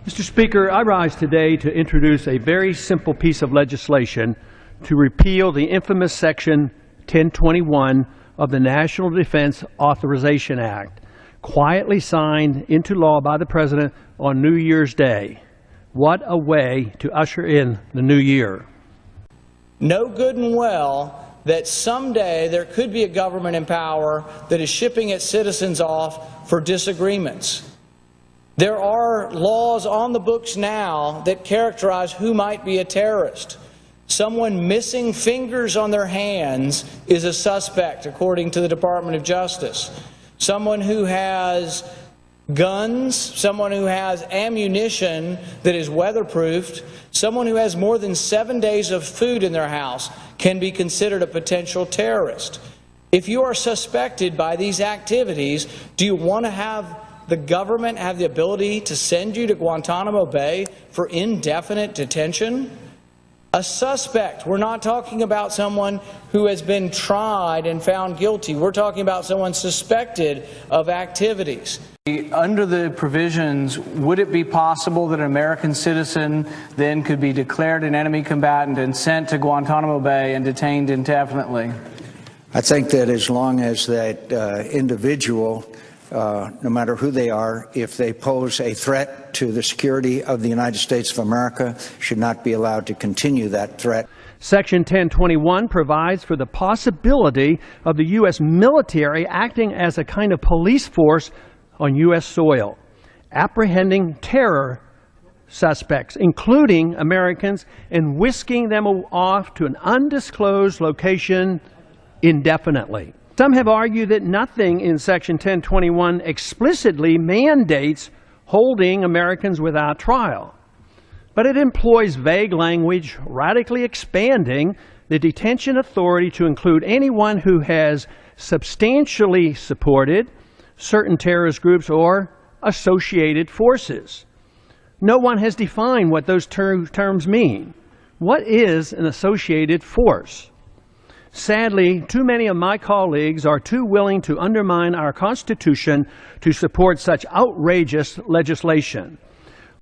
Mr. Speaker, I rise today to introduce a very simple piece of legislation to repeal the infamous Section 1021 of the National Defense Authorization Act, quietly signed into law by the President on New Year's Day. What a way to usher in the new year. Know good and well that someday there could be a government in power that is shipping its citizens off for disagreements. There are laws on the books now that characterize who might be a terrorist. Someone missing fingers on their hands is a suspect, according to the Department of Justice. Someone who has guns, someone who has ammunition that is weatherproofed, someone who has more than 7 days of food in their house can be considered a potential terrorist. If you are suspected by these activities, do you want to have the government have the ability to send you to Guantanamo Bay for indefinite detention? A suspect. We're not talking about someone who has been tried and found guilty. We're talking about someone suspected of activities. Under the provisions, would it be possible that an American citizen then could be declared an enemy combatant and sent to Guantanamo Bay and detained indefinitely? I think that as long as that individual, no matter who they are, if they pose a threat to the security of the United States of America, should not be allowed to continue that threat. Section 1021 provides for the possibility of the U.S. military acting as a kind of police force on U.S. soil, apprehending terror suspects, including Americans, and whisking them off to an undisclosed location indefinitely. Some have argued that nothing in Section 1021 explicitly mandates holding Americans without trial, but it employs vague language, radically expanding the detention authority to include anyone who has substantially supported certain terrorist groups or associated forces. No one has defined what those terms mean. What is an associated force? Sadly, too many of my colleagues are too willing to undermine our Constitution to support such outrageous legislation.